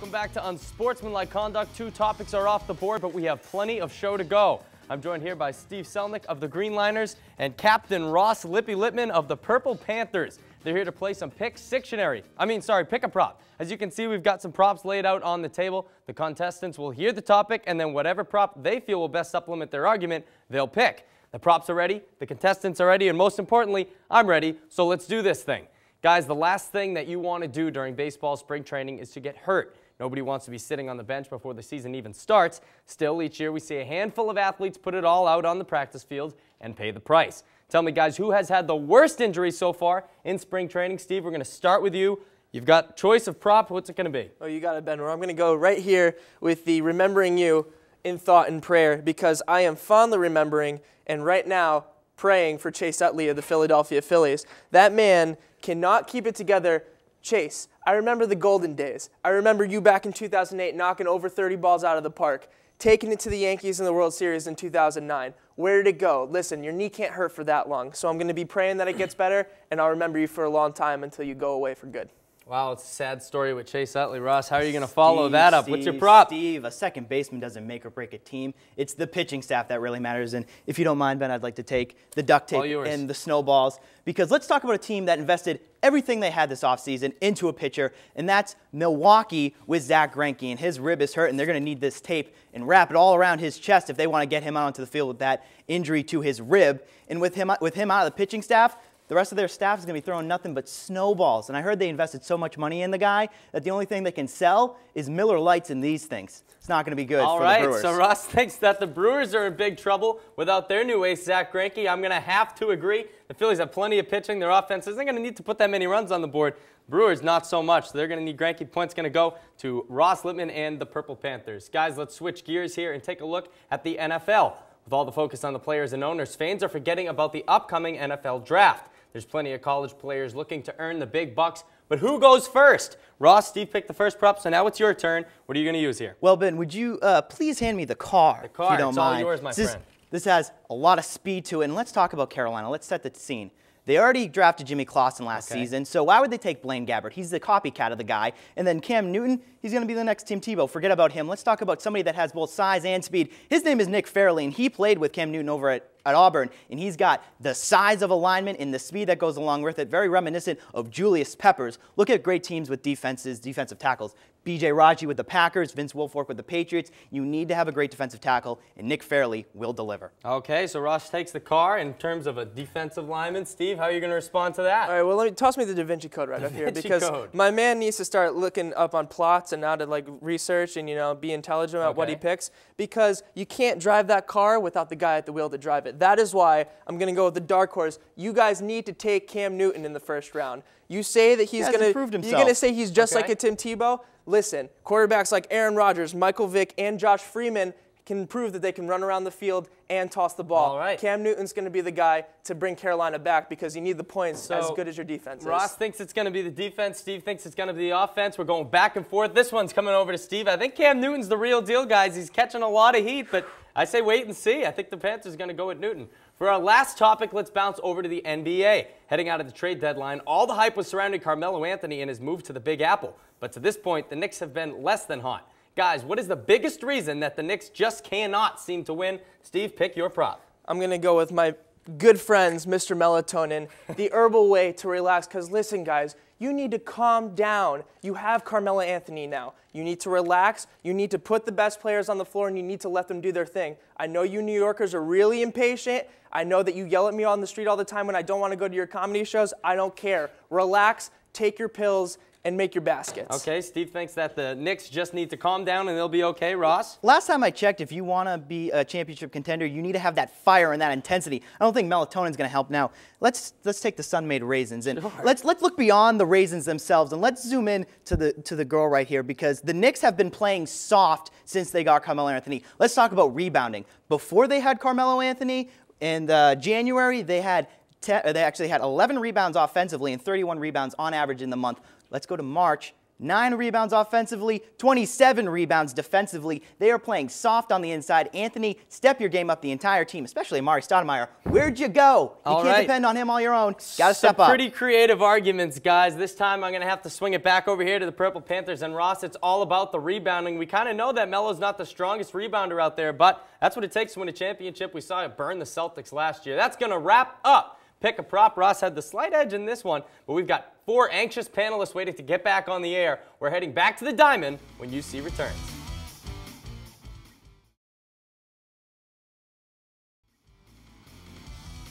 Welcome back to Unsportsmanlike Conduct. Two topics are off the board, but we have plenty of show to go. I'm joined here by Steve Selnick of the Greenliners and Captain Ross Lippy Lippman of the Purple Panthers. They're here to play some pick a prop. As you can see, we've got some props laid out on the table. The contestants will hear the topic, and then whatever prop they feel will best supplement their argument, they'll pick. The props are ready, the contestants are ready, and most importantly, I'm ready, so let's do this thing. Guys, the last thing that you want to do during baseball spring training is to get hurt. Nobody wants to be sitting on the bench before the season even starts. Still, each year we see a handful of athletes put it all out on the practice field and pay the price. Tell me, guys, who has had the worst injury so far in spring training? Steve, we're going to start with you. You've got choice of prop. What's it going to be? Oh, you got it, Ben. I'm going to go right here with the remembering you in thought and prayer, because I am fondly remembering and right now praying for Chase Utley of the Philadelphia Phillies. That man cannot keep it together. Chase, I remember the golden days. I remember you back in 2008 knocking over 30 balls out of the park, taking it to the Yankees in the World Series in 2009. Where did it go? Listen, your knee can't hurt for that long, so I'm going to be praying that it gets better, and I'll remember you for a long time until you go away for good. Wow, it's a sad story with Chase Utley. Ross, how are you going to follow that up? What's your prop? Steve, a second baseman doesn't make or break a team. It's the pitching staff that really matters. And if you don't mind, Ben, I'd like to take the duct tape and the snowballs. Because let's talk about a team that invested everything they had this offseason into a pitcher, and that's Milwaukee with Zach Greinke. And his rib is hurt, and they're going to need this tape and wrap it all around his chest if they want to get him out onto the field with that injury to his rib. And with him out of the pitching staff, the rest of their staff is going to be throwing nothing but snowballs. And I heard they invested so much money in the guy that the only thing they can sell is Miller Lights in these things. It's not going to be good for the Brewers. All right, so Ross thinks that the Brewers are in big trouble without their new ace, Zach Greinke. I'm going to have to agree. The Phillies have plenty of pitching. Their offense isn't going to need to put that many runs on the board. Brewers, not so much. So they're going to need Greinke. Points going to go to Ross Lippman and the Purple Panthers. Guys, let's switch gears here and take a look at the NFL. With all the focus on the players and owners, fans are forgetting about the upcoming NFL draft. There's plenty of college players looking to earn the big bucks, but who goes first? Ross, Steve picked the first prop, so now it's your turn. What are you going to use here? Well, Ben, would you please hand me the car? The car, if you don't it's mind. all yours, my friend. This has a lot of speed to it, and let's talk about Carolina. Let's set the scene. They already drafted Jimmy Clausen last season, so why would they take Blaine Gabbert? He's the copycat of the guy. And then Cam Newton, he's going to be the next Tim Tebow. Forget about him. Let's talk about somebody that has both size and speed. His name is Nick Fairley, and he played with Cam Newton over at Auburn, and he's got the size of a lineman and the speed that goes along with it, very reminiscent of Julius Peppers. Look at great teams with defensive tackles. B.J. Raji with the Packers, Vince Wilfork with the Patriots. You need to have a great defensive tackle, and Nick Fairley will deliver. Okay, so Ross takes the car in terms of a defensive lineman. Steve, how are you going to respond to that? All right, well, toss me the Da Vinci Code right up here, because my man needs to start looking up on plots and now to research and be intelligent about what he picks, because you can't drive that car without the guy at the wheel to drive it. That is why I'm going to go with the dark horse. You guys need to take Cam Newton in the first round. You say that he's going to, you're going to say he's just like a Tim Tebow. Listen, quarterbacks like Aaron Rodgers, Michael Vick, and Josh Freeman can prove that they can run around the field and toss the ball. All right. Cam Newton's going to be the guy to bring Carolina back, because you need the points as good as your defense is. Ross thinks it's going to be the defense. Steve thinks it's going to be the offense. We're going back and forth. This one's coming over to Steve. I think Cam Newton's the real deal, guys. He's catching a lot of heat, but I say wait and see. I think the Panthers are going to go with Newton. For our last topic, let's bounce over to the NBA. Heading out of the trade deadline, all the hype was surrounding Carmelo Anthony and his move to the Big Apple. But to this point, the Knicks have been less than hot. Guys, what is the biggest reason that the Knicks just cannot seem to win? Steve, pick your prop. I'm going to go with my good friends, Mr. Melatonin, the herbal way to relax. Because listen, guys, you need to calm down. You have Carmelo Anthony now. You need to relax. You need to put the best players on the floor, and you need to let them do their thing. I know you New Yorkers are really impatient. I know that you yell at me on the street all the time when I don't want to go to your comedy shows. I don't care. Relax, take your pills, and make your baskets. Okay, Steve thinks that the Knicks just need to calm down and they'll be okay. Ross? Last time I checked, if you want to be a championship contender, you need to have that fire and that intensity. I don't think melatonin's going to help now. Let's take the sun-made raisins, and let's look beyond the raisins themselves, and let's zoom in to the girl right here, because the Knicks have been playing soft since they got Carmelo Anthony. Let's talk about rebounding. Before they had Carmelo Anthony, in January, they actually had 11 rebounds offensively and 31 rebounds on average in the month. Let's go to March. 9 rebounds offensively, 27 rebounds defensively. They are playing soft on the inside. Anthony, step your game up, the entire team, especially Amari Stoudemire. Where'd you go? You can't depend on him all your own. Got to step up. Pretty creative arguments, guys. This time I'm going to have to swing it back over here to the Purple Panthers. And Ross, it's all about the rebounding. We kind of know that Melo's not the strongest rebounder out there, but that's what it takes to win a championship. We saw it burn the Celtics last year. That's going to wrap up Pick a Prop. Ross had the slight edge in this one, but we've got 4 anxious panelists waiting to get back on the air. We're heading back to the Diamond when UC returns.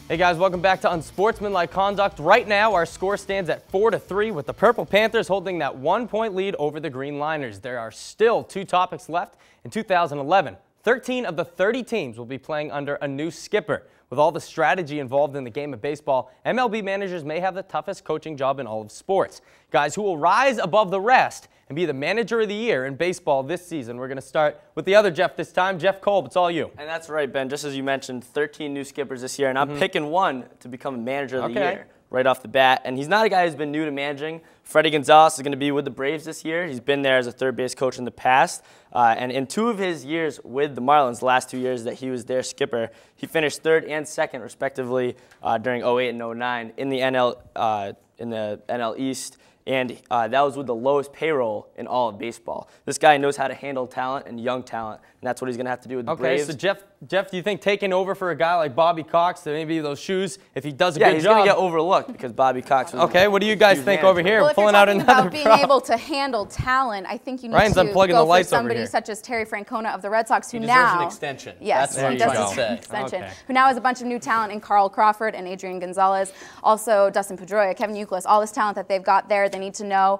Hey guys, welcome back to Unsportsmanlike Conduct. Right now, our score stands at 4-3 with the Purple Panthers holding that 1-point lead over the Green Liners. There are still 2 topics left. In 2011, 13 of the 30 teams will be playing under a new skipper. With all the strategy involved in the game of baseball, MLB managers may have the toughest coaching job in all of sports. Guys who will rise above the rest and be the manager of the year in baseball this season. We're going to start with the other Jeff this time. Jeff Kolb, it's all you. And that's right, Ben. Just as you mentioned, 13 new skippers this year, and I'm picking one to become a manager of the year right off the bat. And he's not a guy who's been new to managing. Freddie Gonzalez is going to be with the Braves this year. He's been there as a third base coach in the past. And in 2 of his years with the Marlins, the last 2 years that he was their skipper, he finished 3rd and 2nd, respectively, during 08 and 09 in the NL East. And that was with the lowest payroll in all of baseball. This guy knows how to handle talent and young talent, and that's what he's going to have to do with the Braves. Okay, so Jeff, do you think taking over for a guy like Bobby Cox, that maybe those shoes, if he does a good job? Yeah, he's going to get overlooked because Bobby Cox was Okay, what do you guys think over here? Well, if pulling you're out talking another about being prop. able to handle talent, I think you need Ryan's to unplugging go the for lights over somebody here. such as Terry Francona of the Red Sox, who He now deserves an extension. Yes, That's he does what deserve an I'm extension. Okay. Who now has a bunch of new talent in Carl Crawford and Adrian Gonzalez, also Dustin Pedroia, Kevin Youkilis, all this talent that they've got there. They need to know.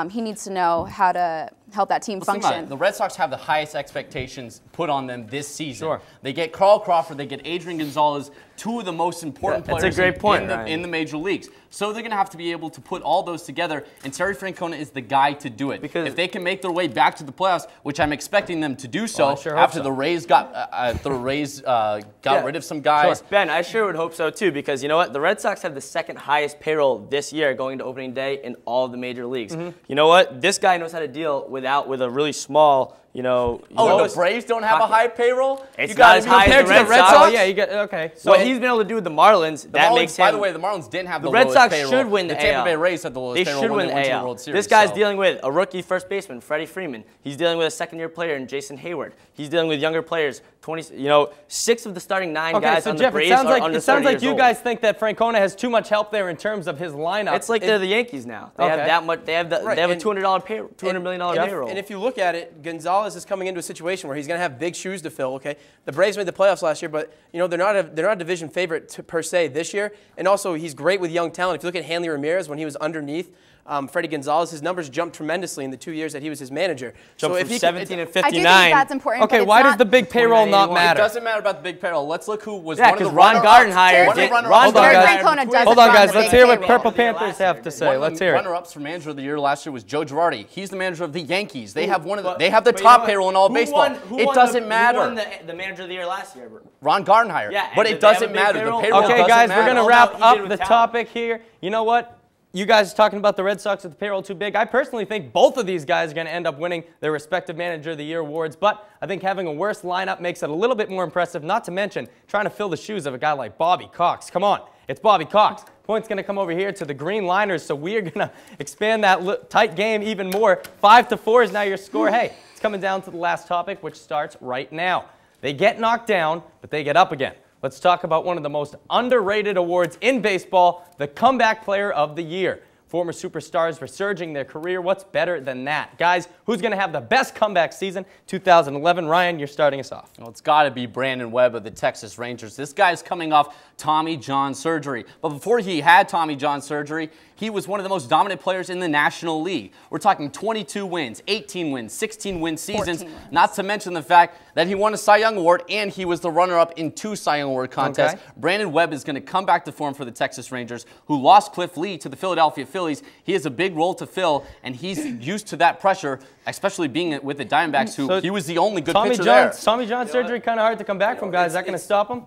He needs to know how to help that team function. The Red Sox have the highest expectations put on them this season. Sure. They get Carl Crawford, they get Adrian Gonzalez, 2 of the most important players That's a great point, in the major leagues. So they're going to have to be able to put all those together, and Terry Francona is the guy to do it. Because if they can make their way back to the playoffs, which I'm expecting them to do so, after the Rays got rid of some guys. Sure. Ben, I sure would hope so too, because you know what? The Red Sox have the 2nd highest payroll this year going to opening day in all of the major leagues. You know what? This guy knows how to deal with a really small, the Braves don't have a high payroll? It's not as high as the Red Sox. Oh, yeah, you get okay. So what he's been able to do with the Marlins, that makes him. By the way, the Marlins didn't have the Red lowest Sox payroll. should win the Tampa AL. Bay Rays had the lowest payroll when they went to the World Series. This guy's dealing with a rookie first baseman, Freddie Freeman. He's dealing with a second-year player in Jason Hayward. He's dealing with younger players. 6 of the starting 9 guys on the Braves are under 30 years old. It sounds like you guys think that Francona has too much help there in terms of his lineup. It's like they're the Yankees now. They have that much. They have a $200 million payroll. And if you look at it, Gonzalez is coming into a situation where he's going to have big shoes to fill. Okay, the Braves made the playoffs last year, but they're not a division favorite per se this year. And also, he's great with young talent. If you look at Hanley Ramirez when he was underneath Freddie Gonzalez, his numbers jumped tremendously in the 2 years that he was his manager. Jumped from 17 and 59. I do think that's important. Okay, why does the big payroll not matter? It doesn't matter about the big payroll. Let's look who was one of the Ron Gardenhire. Hold on, guys. Let's hear what Purple Panthers have to say. Let's hear it. Runner-ups for manager of the year last year was Joe Girardi. He's the manager of the Yankees. They have the top payroll in all of baseball. It doesn't matter. Who won the manager of the year last year? Ron Gardenhire. Yeah, but it doesn't matter. The payroll Okay, guys, we're going to wrap up the talent. topic here. You know what? You guys are talking about the Red Sox with the payroll too big. I personally think both of these guys are going to end up winning their respective Manager of the Year awards, but I think having a worse lineup makes it a little bit more impressive, not to mention trying to fill the shoes of a guy like Bobby Cox. Come on, it's Bobby Cox. Point's going to come over here to the Green Liners, so we are going to expand that tight game even more. 5-4 is now your score. Hey, it's coming down to the last topic, which starts right now. They get knocked down, but they get up again. Let's talk about one of the most underrated awards in baseball, the Comeback Player of the Year. Former superstars resurging their career. What's better than that? Guys, who's going to have the best comeback season? 2011. Ryan, you're starting us off. Well, it's got to be Brandon Webb of the Texas Rangers. This guy's coming off Tommy John surgery. But before he had Tommy John surgery, he was one of the most dominant players in the National League. We're talking 22 wins, 18 wins, 16-win seasons, not to mention the fact that he won a Cy Young Award and he was the runner-up in 2 Cy Young Award contests. Okay. Brandon Webb is going to come back to form for the Texas Rangers, who lost Cliff Lee to the Philadelphia Phillies. He has a big role to fill, and he's used to that pressure, especially being with the Diamondbacks, who he was the only good pitcher there. Tommy John surgery kind of hard to come back from, guys. Is that going to stop him?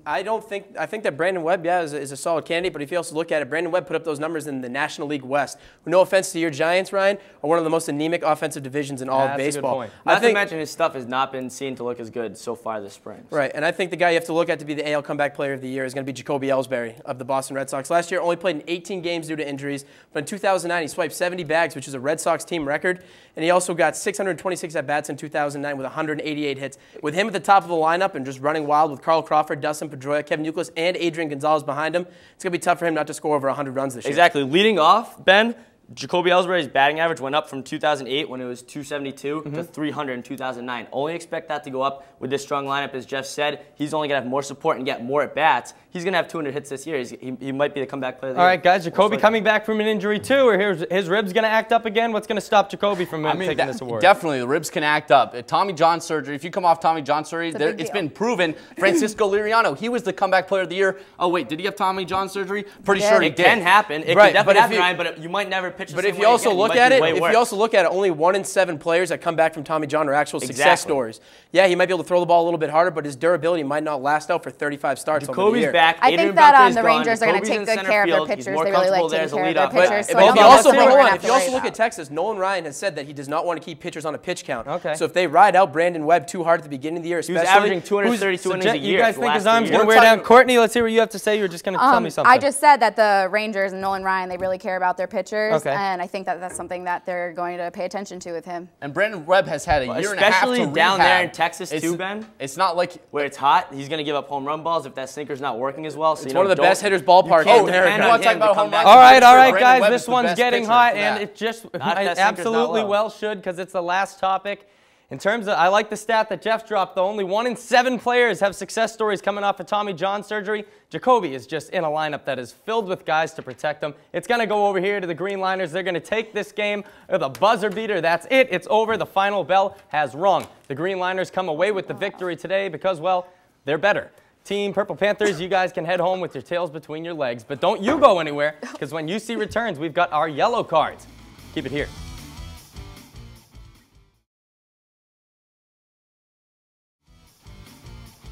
I think that Brandon Webb, is a solid candidate, but if you also look at it, Brandon Webb put up those numbers numbers in the National League West. No offense to your Giants, Ryan, are one of the most anemic offensive divisions in all of baseball. Not to mention his stuff has not been seen to look as good so far this spring. Right, and I think the guy you have to look at to be the AL Comeback Player of the Year is going to be Jacoby Ellsbury of the Boston Red Sox. Last year, only played in 18 games due to injuries, but in 2009, he swiped 70 bags, which is a Red Sox team record, and he also got 626 at-bats in 2009 with 188 hits. With him at the top of the lineup and just running wild with Carl Crawford, Dustin Pedroia, Kevin Youkilis, and Adrian Gonzalez behind him, it's going to be tough for him not to score over 100 runs this year. Exactly. Leading off, Ben, Jacoby Ellsbury's batting average went up from 2008 when it was 272 to 300 in 2009. Only expect that to go up with this strong lineup. As Jeff said, he's only going to have more support and get more at-bats. He's going to have 200 hits this year. He might be the comeback player of the year. All right, guys, Jacoby coming back from an injury too, or his ribs going to act up again? What's going to stop Jacoby from taking this award? Definitely, the ribs can act up. Tommy John surgery, if you come off Tommy John surgery, it's been proven. Francisco Liriano, he was the comeback player of the year. Oh, wait, did he have Tommy John surgery? Pretty sure he did. It can happen. It can definitely happen, Ryan, but you might never pitch the same way again. Look at it. If you also look at it, only 1 in 7 players that come back from Tommy John are actual success stories. Yeah, he might be able to throw the ball a little bit harder, but his durability might not last out for 35 starts over the year. Back. I think that the Rangers are going to take good care of their pitchers. They really like taking care of their pitchers. If you also look at Texas, Nolan Ryan has said that he does not want to keep pitchers on a pitch count. Okay. So if they ride out Brandon Webb too hard at the beginning of the year, especially, he was averaging 232 innings a year. You guys think his arm's going to wear down? Courtney, let's hear what you have to say. You were just going to tell me something. I just said that the Rangers and Nolan Ryan, they really care about their pitchers, okay. And I think that that's something that they're going to pay attention to with him. And Brandon Webb has had a year and a half to especially down there in Texas too, Ben. It's not like where it's hot. He's going to give up home run balls if that sinker's not working as well. So it's one of the best hitters ballparks in America. You want to talk about home runs? All right, guys. This one's getting hot, and it just absolutely well should, because it's the last topic. In terms of, I like the stat that Jeff dropped, though. Only 1 in 7 players have success stories coming off of Tommy John surgery. Jacoby is just in a lineup that is filled with guys to protect him. It's going to go over here to the Green Liners. They're going to take this game with a buzzer beater. That's it. It's over. The final bell has rung. The Green Liners come away with the victory today because, well, they're better. Team Purple Panthers, you guys can head home with your tails between your legs. But don't you go anywhere, because when UC returns, we've got our yellow cards. Keep it here.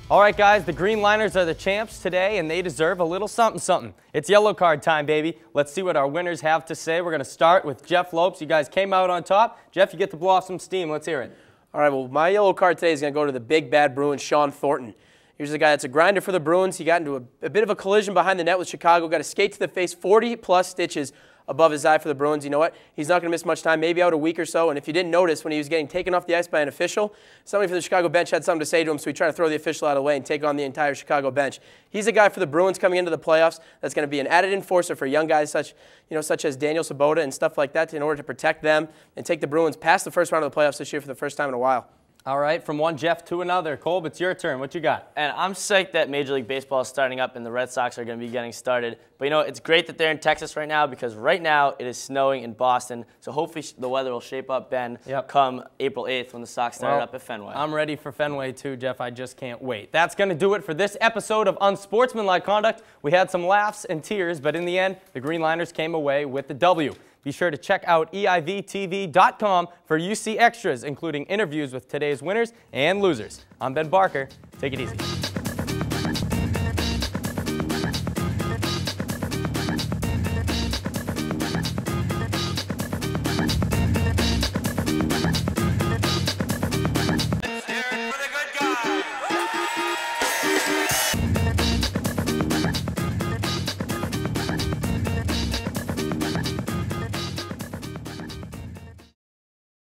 All right, guys, the Green Liners are the champs today, and they deserve a little something. It's yellow card time, baby. Let's see what our winners have to say. We're going to start with Jeff Lopes. You guys came out on top. Jeff, you get to blow off some steam. Let's hear it. All right, well, my yellow card today is going to go to the big bad Bruins, Sean Thornton. Here's a guy that's a grinder for the Bruins. He got into a bit of a collision behind the net with Chicago, got a skate to the face, 40-plus stitches above his eye for the Bruins. You know what? He's not going to miss much time, maybe out a week or so. And if you didn't notice, when he was getting taken off the ice by an official, somebody from the Chicago bench had something to say to him, so he tried to throw the official out of the way and take on the entire Chicago bench. He's a guy for the Bruins coming into the playoffs that's going to be an added enforcer for young guys such as Daniel Sabota and stuff like that in order to protect them and take the Bruins past the first round of the playoffs this year for the first time in a while. All right, from one Jeff to another. Colb, it's your turn. What you got? And I'm psyched that Major League Baseball is starting up and the Red Sox are going to be getting started. But, you know, it's great that they're in Texas right now because right now it is snowing in Boston. So hopefully the weather will shape up, Ben, come April 8th when the Sox start up at Fenway. I'm ready for Fenway too, Jeff. I just can't wait. That's going to do it for this episode of Unsportsmanlike Conduct. We had some laughs and tears, but in the end, the Green Liners came away with the W. Be sure to check out EIVTV.com for UC extras, including interviews with today's winners and losers. I'm Ben Barker. Take it easy.